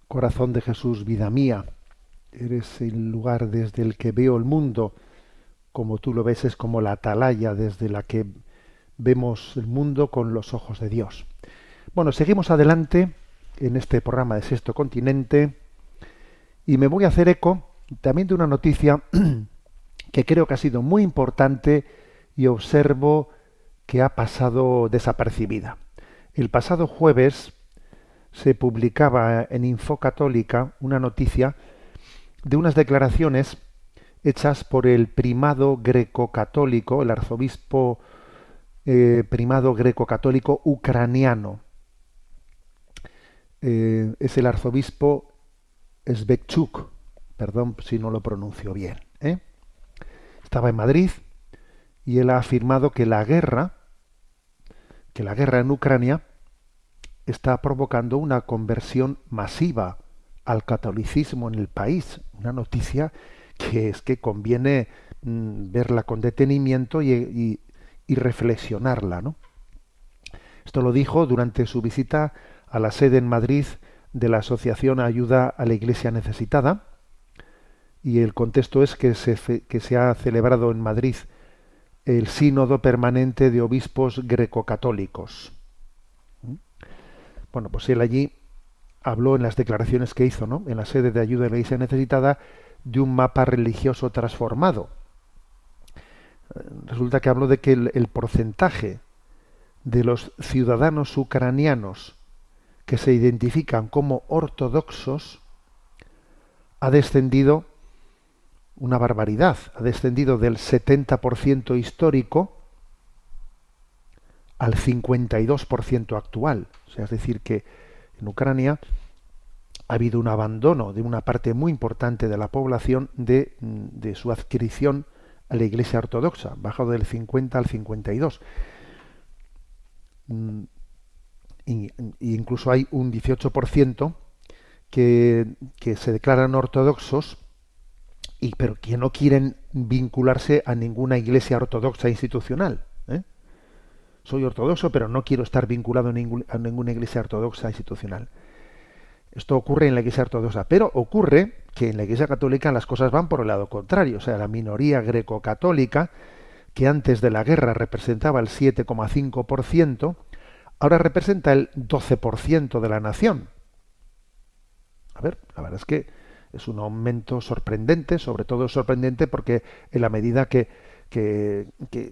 Corazón de Jesús, vida mía, eres el lugar desde el que veo el mundo, como tú lo ves, es como la atalaya desde la que vemos el mundo con los ojos de Dios. Bueno, seguimos adelante en este programa de Sexto Continente y me voy a hacer eco también de una noticia que creo que ha sido muy importante y observo que ha pasado desapercibida. El pasado jueves se publicaba en Infocatólica una noticia de unas declaraciones hechas por el primado greco-católico, el arzobispo primado greco-católico ucraniano. Es el arzobispo Svetchuk, perdón si no lo pronuncio bien. Estaba en Madrid y él ha afirmado que la guerra en Ucrania está provocando una conversión masiva al catolicismo en el país. Una noticia que es que conviene verla con detenimiento y reflexionarla, ¿no? Esto lo dijo durante su visita a la sede en Madrid de la Asociación Ayuda a la Iglesia Necesitada, y el contexto es que se ha celebrado en Madrid el Sínodo Permanente de Obispos Greco-Católicos. Bueno, pues él allí habló en las declaraciones que hizo, ¿no?, en la sede de Ayuda a la Iglesia Necesitada, de un mapa religioso transformado. Resulta que habló de que el porcentaje de los ciudadanos ucranianos que se identifican como ortodoxos ha descendido una barbaridad, ha descendido del 70% histórico al 52% actual. O sea, es decir, que en Ucrania ha habido un abandono de una parte muy importante de la población de su adscripción a la Iglesia ortodoxa, bajado del 50 al 52. Y incluso hay un 18% que se declaran ortodoxos, pero que no quieren vincularse a ninguna iglesia ortodoxa institucional. Soy ortodoxo, pero no quiero estar vinculado a ninguna iglesia ortodoxa institucional. Esto ocurre en la iglesia ortodoxa, pero ocurre que en la iglesia católica las cosas van por el lado contrario. O sea, la minoría greco-católica, que antes de la guerra representaba el 7,5%, ahora representa el 12% de la nación. A ver, la verdad es que es un aumento sorprendente, sobre todo sorprendente porque en la medida que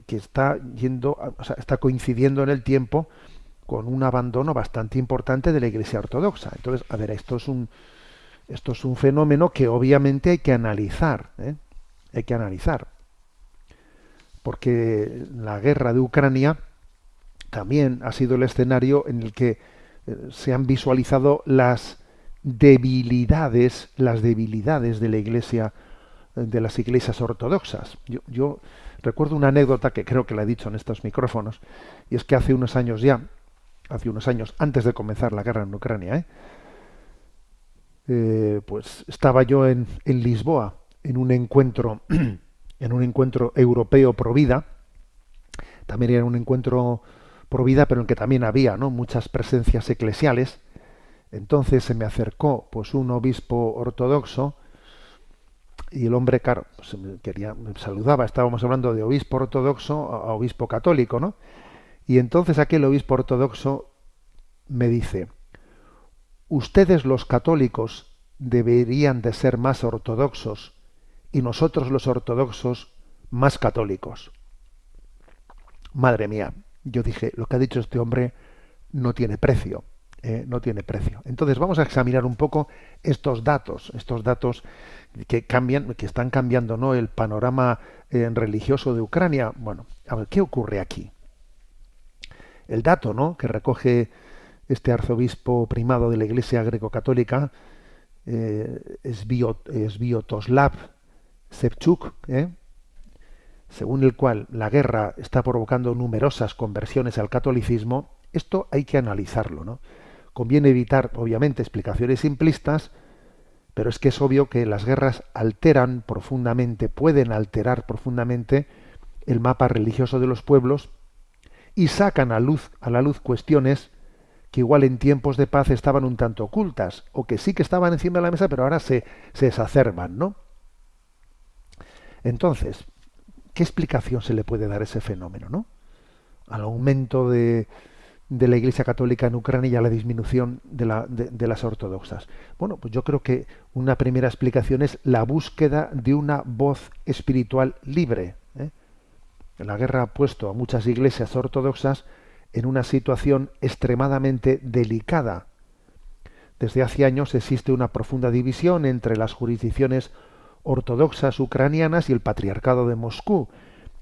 está yendo, o sea, está coincidiendo en el tiempo con un abandono bastante importante de la Iglesia ortodoxa. Entonces, a ver, esto es un fenómeno que obviamente hay que analizar, hay que analizar, porque la guerra de Ucrania también ha sido el escenario en el que se han visualizado las debilidades de la Iglesia, de las iglesias ortodoxas. Yo recuerdo una anécdota que creo que la he dicho en estos micrófonos, y es que hace unos años, antes de comenzar la guerra en Ucrania, pues estaba yo en Lisboa en un encuentro europeo pro vida. También era un encuentro pro vida, pero en el que también había, ¿no?, muchas presencias eclesiales. Entonces se me acercó pues un obispo ortodoxo y el hombre, claro, pues me saludaba. Estábamos hablando de obispo ortodoxo a obispo católico, ¿no? Y entonces aquel obispo ortodoxo me dice: ustedes los católicos deberían de ser más ortodoxos y nosotros los ortodoxos más católicos. Madre mía, yo dije, lo que ha dicho este hombre no tiene precio. No tiene precio. Entonces vamos a examinar un poco estos datos que cambian, que están cambiando, ¿no?, el panorama religioso de Ucrania. Bueno, a ver, ¿qué ocurre aquí? El dato, ¿no?, que recoge este arzobispo primado de la Iglesia greco-católica, Sviatoslav Ševčuk, según el cual la guerra está provocando numerosas conversiones al catolicismo. Esto hay que analizarlo, ¿no? Conviene evitar, obviamente, explicaciones simplistas, pero es que es obvio que las guerras pueden alterar profundamente el mapa religioso de los pueblos y sacan a la luz cuestiones que igual en tiempos de paz estaban un tanto ocultas, o que sí que estaban encima de la mesa, pero ahora se exacerban, ¿no? Entonces, ¿qué explicación se le puede dar a ese fenómeno, ¿no? Al aumento de la Iglesia Católica en Ucrania y a la disminución de las ortodoxas. Bueno, pues yo creo que una primera explicación es la búsqueda de una voz espiritual libre, ¿eh? La guerra ha puesto a muchas iglesias ortodoxas en una situación extremadamente delicada. Desde hace años existe una profunda división entre las jurisdicciones ortodoxas ucranianas y el Patriarcado de Moscú,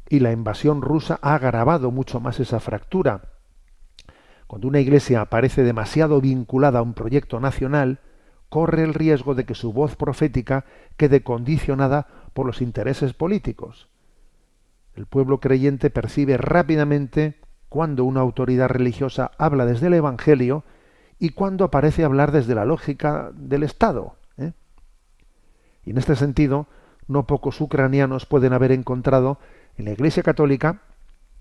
y la invasión rusa ha agravado mucho más esa fractura. Cuando una iglesia parece demasiado vinculada a un proyecto nacional, corre el riesgo de que su voz profética quede condicionada por los intereses políticos. El pueblo creyente percibe rápidamente cuando una autoridad religiosa habla desde el Evangelio y cuando parece hablar desde la lógica del Estado, ¿eh? Y en este sentido, no pocos ucranianos pueden haber encontrado en la Iglesia Católica,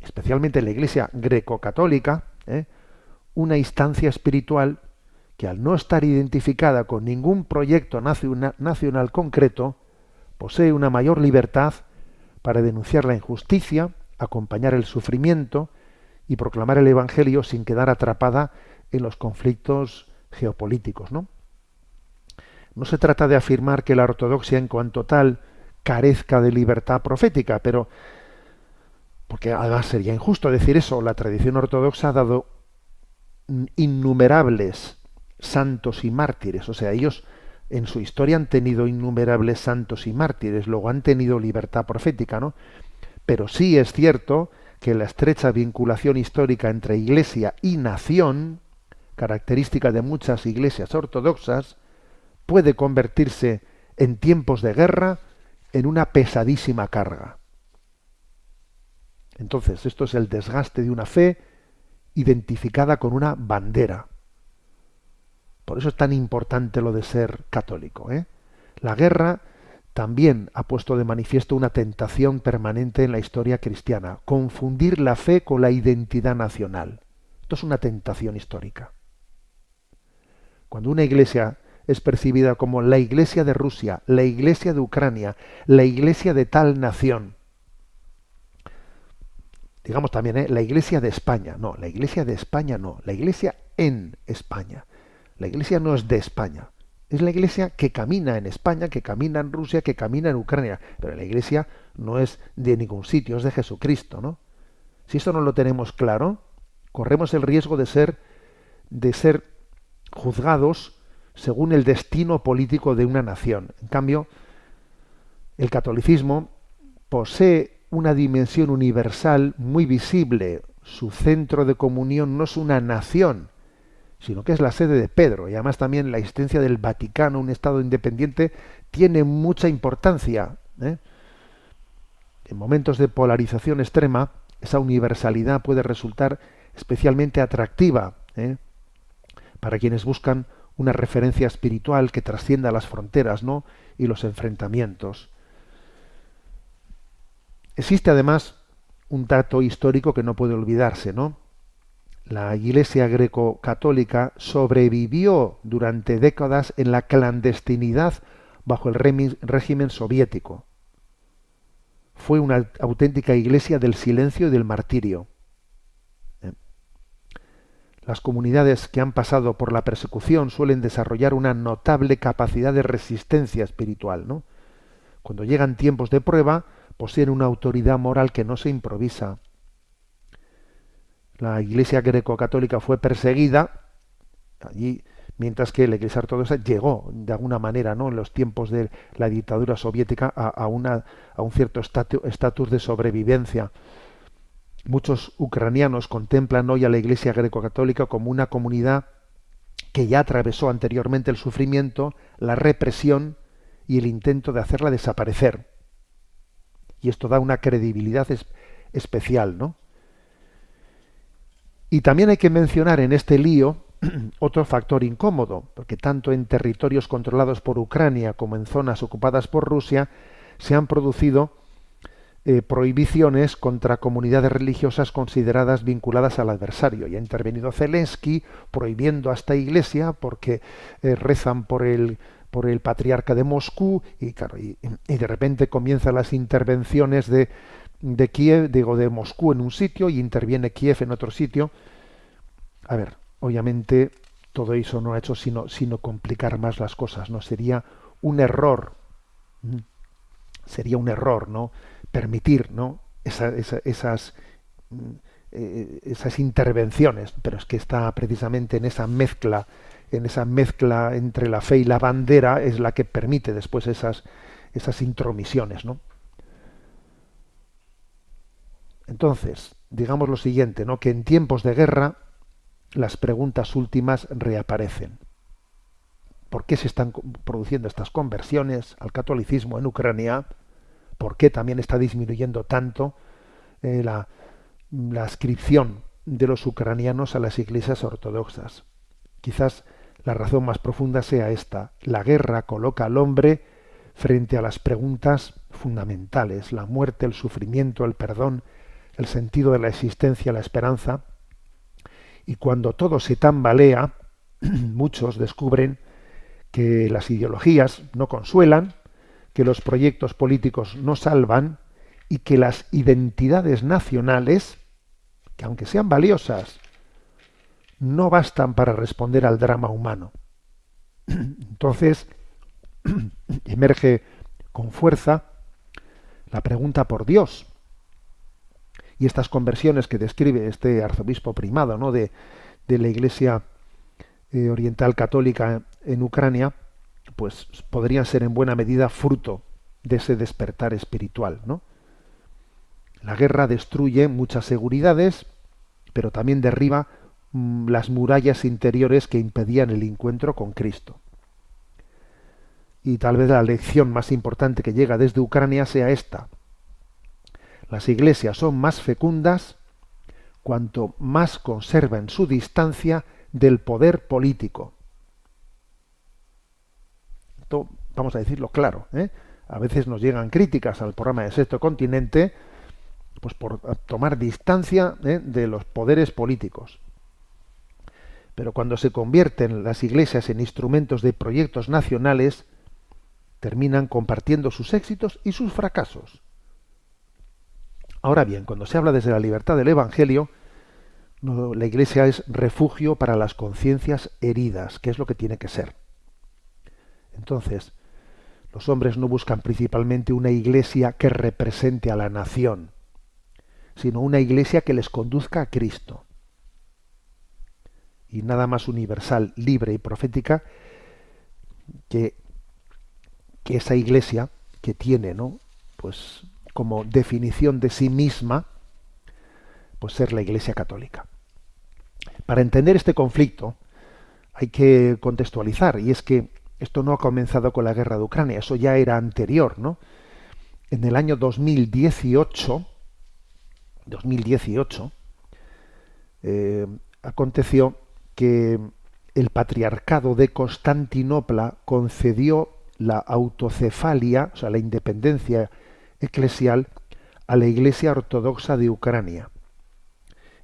especialmente en la Iglesia greco-católica, una instancia espiritual que, al no estar identificada con ningún proyecto nacional concreto, posee una mayor libertad para denunciar la injusticia, acompañar el sufrimiento y proclamar el Evangelio sin quedar atrapada en los conflictos geopolíticos, ¿no? No se trata de afirmar que la ortodoxia en cuanto tal carezca de libertad profética, pero porque además sería injusto decir eso. La tradición ortodoxa ha dado innumerables santos y mártires, o sea, ellos en su historia han tenido innumerables santos y mártires, luego han tenido libertad profética, ¿no? Pero sí es cierto que la estrecha vinculación histórica entre iglesia y nación, característica de muchas iglesias ortodoxas, puede convertirse en tiempos de guerra en una pesadísima carga. Entonces, esto es el desgaste de una fe identificada con una bandera. Por eso es tan importante lo de ser católico, ¿eh? La guerra también ha puesto de manifiesto una tentación permanente en la historia cristiana: confundir la fe con la identidad nacional. Esto es una tentación histórica. Cuando una iglesia es percibida como la iglesia de Rusia, la iglesia de Ucrania, la iglesia de tal nación, digamos también, la iglesia de España, no, la iglesia de España no, la iglesia en España. La iglesia no es de España, es la iglesia que camina en España, que camina en Rusia, que camina en Ucrania, pero la iglesia no es de ningún sitio, es de Jesucristo, ¿no? Si esto no lo tenemos claro, corremos el riesgo de ser juzgados según el destino político de una nación. En cambio, el catolicismo posee una dimensión universal muy visible. Su centro de comunión no es una nación, sino que es la sede de Pedro, y además también la existencia del Vaticano, un Estado independiente, tiene mucha importancia, ¿eh? En momentos de polarización extrema, esa universalidad puede resultar especialmente atractiva, ¿eh? Para quienes buscan una referencia espiritual que trascienda las fronteras, ¿no?, y los enfrentamientos. Existe además un dato histórico que no puede olvidarse, ¿no? La Iglesia greco-católica sobrevivió durante décadas en la clandestinidad bajo el régimen soviético. Fue una auténtica iglesia del silencio y del martirio. Las comunidades que han pasado por la persecución suelen desarrollar una notable capacidad de resistencia espiritual, ¿no? Cuando llegan tiempos de prueba, poseen una autoridad moral que no se improvisa. La Iglesia greco-católica fue perseguida allí, mientras que la Iglesia ortodoxa llegó de alguna manera, ¿no?, en los tiempos de la dictadura soviética a un cierto estatus de sobrevivencia. Muchos ucranianos contemplan hoy a la Iglesia greco-católica como una comunidad que ya atravesó anteriormente el sufrimiento, la represión y el intento de hacerla desaparecer. Y esto da una credibilidad especial, ¿no? Y también hay que mencionar en este lío otro factor incómodo, porque tanto en territorios controlados por Ucrania como en zonas ocupadas por Rusia se han producido prohibiciones contra comunidades religiosas consideradas vinculadas al adversario. Y ha intervenido Zelensky prohibiendo a esta iglesia porque rezan por el patriarca de Moscú, y claro, y de repente comienzan las intervenciones de Kiev, digo, de Moscú en un sitio y interviene Kiev en otro sitio. A ver, obviamente todo eso no ha hecho sino complicar más las cosas, ¿no? Sería un error, ¿no? Permitir, ¿no? esas intervenciones, pero es que está precisamente en esa mezcla entre la fe y la bandera es la que permite después esas intromisiones, ¿no? Entonces, digamos lo siguiente, ¿no? Que en tiempos de guerra las preguntas últimas reaparecen. ¿Por qué se están produciendo estas conversiones al catolicismo en Ucrania? ¿Por qué también está disminuyendo tanto la adscripción de los ucranianos a las iglesias ortodoxas? Quizás la razón más profunda sea esta: la guerra coloca al hombre frente a las preguntas fundamentales: la muerte, el sufrimiento, el perdón, el sentido de la existencia, la esperanza. Y cuando todo se tambalea, muchos descubren que las ideologías no consuelan, que los proyectos políticos no salvan y que las identidades nacionales, que aunque sean valiosas, no bastan para responder al drama humano. Entonces, emerge con fuerza la pregunta por Dios. Y estas conversiones que describe este arzobispo primado, ¿no?, de la Iglesia oriental católica en Ucrania, pues podrían ser en buena medida fruto de ese despertar espiritual, ¿no? La guerra destruye muchas seguridades, pero también derriba las murallas interiores que impedían el encuentro con Cristo. Y tal vez la lección más importante que llega desde Ucrania sea esta: las iglesias son más fecundas cuanto más conservan su distancia del poder político. Esto vamos a decirlo claro, ¿eh? A veces nos llegan críticas al programa de Sexto Continente, pues por tomar distancia de los poderes políticos. Pero cuando se convierten las iglesias en instrumentos de proyectos nacionales, terminan compartiendo sus éxitos y sus fracasos. Ahora bien, cuando se habla desde la libertad del Evangelio, la Iglesia es refugio para las conciencias heridas, que es lo que tiene que ser. Entonces, los hombres no buscan principalmente una Iglesia que represente a la nación, sino una Iglesia que les conduzca a Cristo. Y nada más universal, libre y profética que esa Iglesia que tiene, ¿no?, pues como definición de sí misma, pues ser la Iglesia católica. Para entender este conflicto hay que contextualizar, y es que esto no ha comenzado con la guerra de Ucrania, eso ya era anterior, ¿no? En el año 2018 aconteció que el Patriarcado de Constantinopla concedió la autocefalia, o sea, la independencia eclesial, a la Iglesia Ortodoxa de Ucrania.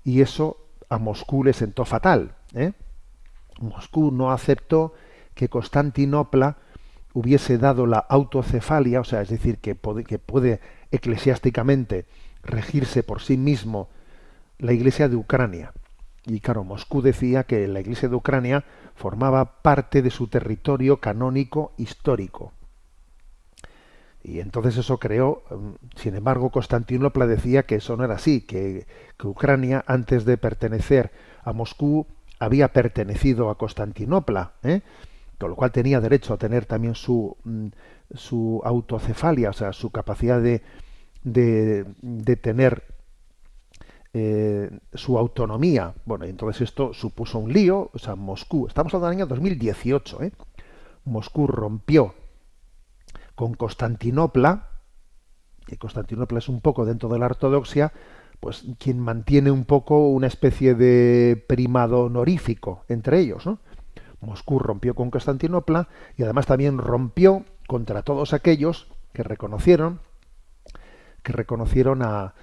Y eso a Moscú le sentó fatal, ¿eh? Moscú no aceptó que Constantinopla hubiese dado la autocefalia, o sea, es decir, que puede eclesiásticamente regirse por sí mismo la Iglesia de Ucrania. Y claro, Moscú decía que la Iglesia de Ucrania formaba parte de su territorio canónico histórico. Y entonces eso creó, sin embargo, Constantinopla decía que eso no era así, que Ucrania, antes de pertenecer a Moscú, había pertenecido a Constantinopla, con lo cual tenía derecho a tener también su autocefalia, o sea, su capacidad de tener su autonomía. Bueno, y entonces esto supuso un lío, o sea, Moscú, estamos hablando del año 2018, Moscú rompió con Constantinopla, que Constantinopla es un poco dentro de la ortodoxia, pues quien mantiene un poco una especie de primado honorífico entre ellos, ¿no? Moscú rompió con Constantinopla y además también rompió contra todos aquellos que reconocieron que reconocieron a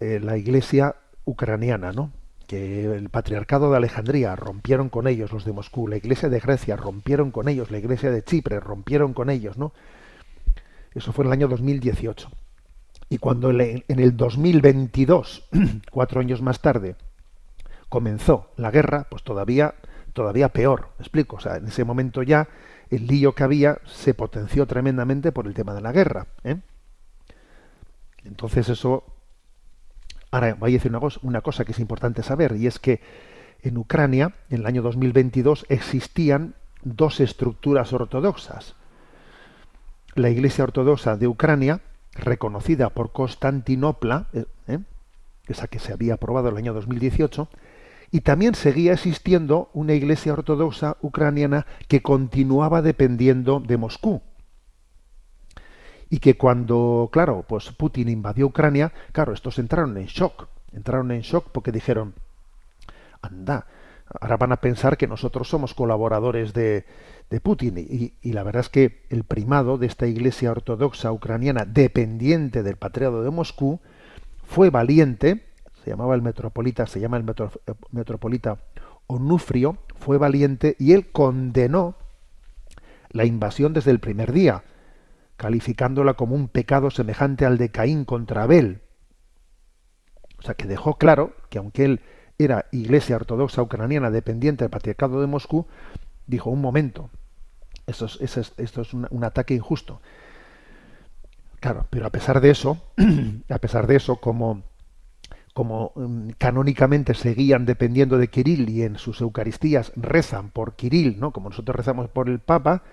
la Iglesia ucraniana, ¿no? Que el Patriarcado de Alejandría rompieron con ellos, los de Moscú, la Iglesia de Grecia rompieron con ellos, la Iglesia de Chipre rompieron con ellos, ¿no? Eso fue en el año 2018. Y cuando en el 2022, 4 años más tarde, comenzó la guerra, pues todavía peor, ¿me explico? O sea, en ese momento ya el lío que había se potenció tremendamente por el tema de la guerra, ¿eh? Entonces eso... Ahora voy a decir una cosa que es importante saber, y es que en Ucrania, en el año 2022, existían 2 estructuras ortodoxas. La Iglesia Ortodoxa de Ucrania, reconocida por Constantinopla, esa que se había aprobado en el año 2018, y también seguía existiendo una Iglesia Ortodoxa ucraniana que continuaba dependiendo de Moscú. Y que cuando, claro, pues Putin invadió Ucrania, claro, estos entraron en shock porque dijeron, anda, ahora van a pensar que nosotros somos colaboradores de Putin. Y la verdad es que el primado de esta Iglesia Ortodoxa ucraniana, dependiente del Patriarcado de Moscú, fue valiente, se llama el metropolita Onufrio, fue valiente, y él condenó la invasión desde el primer día, calificándola como un pecado semejante al de Caín contra Abel. O sea, que dejó claro que aunque él era Iglesia Ortodoxa ucraniana dependiente del Patriarcado de Moscú, dijo, un momento, esto es un ataque injusto. Claro, pero a pesar de eso, como canónicamente seguían dependiendo de Kirill y en sus Eucaristías rezan por Kirill, ¿no? Como nosotros rezamos por el Papa,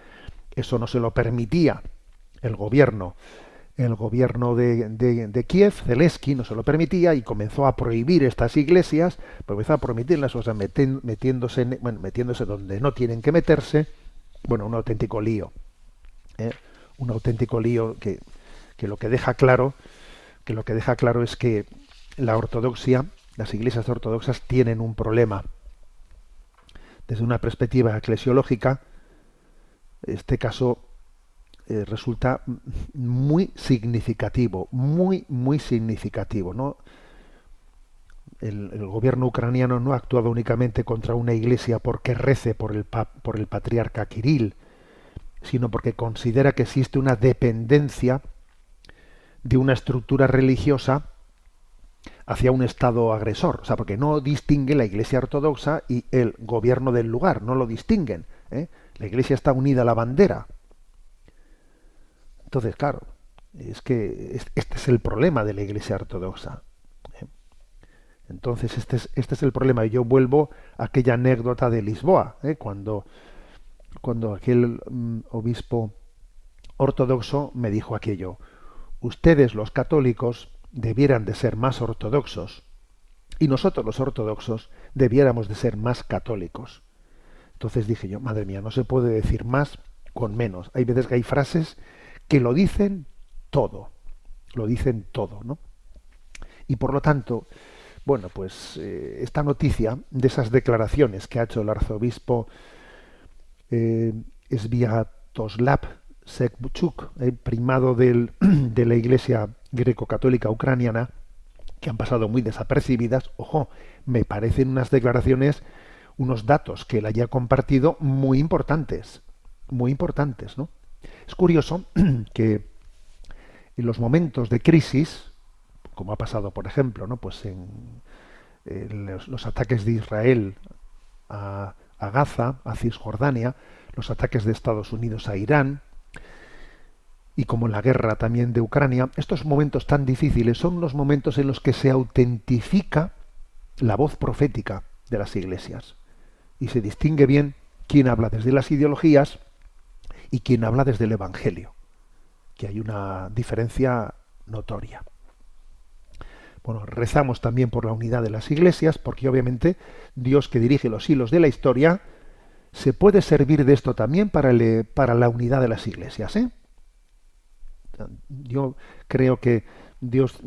eso no se lo permitía el gobierno de Kiev, Zelensky, no se lo permitía y comenzó a prohibir estas iglesias, pues comenzó a prohibirlas, o sea, metiéndose donde no tienen que meterse. Bueno, un auténtico lío, un auténtico lío que lo que deja claro es que la ortodoxia, las iglesias ortodoxas tienen un problema desde una perspectiva eclesiológica. Este caso resulta muy significativo, muy significativo, ¿no? El gobierno ucraniano no ha actuado únicamente contra una iglesia porque rece por el patriarca Kirill, sino porque considera que existe una dependencia de una estructura religiosa hacia un estado agresor, o sea, porque no distingue la Iglesia ortodoxa y el gobierno del lugar, no lo distinguen, ¿eh? La Iglesia está unida a la bandera. Entonces, claro, es que este es el problema de la Iglesia ortodoxa, ¿eh? Entonces, este es el problema. Y yo vuelvo a aquella anécdota de Lisboa, ¿eh? Cuando aquel obispo ortodoxo me dijo aquello: ustedes, los católicos, debieran de ser más ortodoxos y nosotros, los ortodoxos, debiéramos de ser más católicos. Entonces dije yo, madre mía, no se puede decir más con menos. Hay veces que hay frases que lo dicen todo, ¿no? Y por lo tanto, bueno, pues esta noticia de esas declaraciones que ha hecho el arzobispo Sviatoslav Sekvchuk, primado de la Iglesia greco-católica ucraniana, que han pasado muy desapercibidas, ojo, me parecen unas declaraciones, unos datos que él haya compartido muy importantes, ¿no? Es curioso que en los momentos de crisis, como ha pasado, por ejemplo, ¿no? Pues en los ataques de Israel a Gaza, a Cisjordania, los ataques de Estados Unidos a Irán, y como en la guerra también de Ucrania, estos momentos tan difíciles son los momentos en los que se autentifica la voz profética de las iglesias. Y se distingue bien quién habla desde las ideologías y quién habla desde el Evangelio, que hay una diferencia notoria. Bueno, rezamos también por la unidad de las iglesias, porque obviamente Dios, que dirige los hilos de la historia, se puede servir de esto también para la unidad de las iglesias, ¿eh? Yo creo que Dios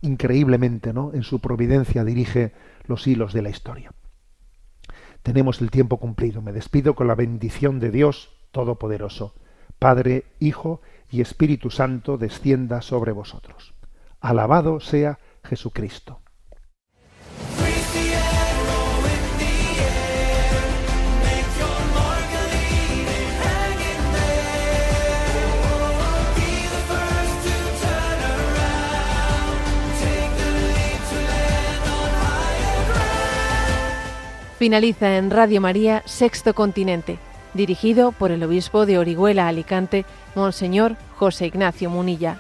increíblemente, ¿no?, en su providencia dirige los hilos de la historia. Tenemos el tiempo cumplido. Me despido con la bendición de Dios Todopoderoso. Padre, Hijo y Espíritu Santo descienda sobre vosotros. Alabado sea Jesucristo. Finaliza en Radio María Sexto Continente, dirigido por el obispo de Orihuela Alicante, Monseñor José Ignacio Munilla.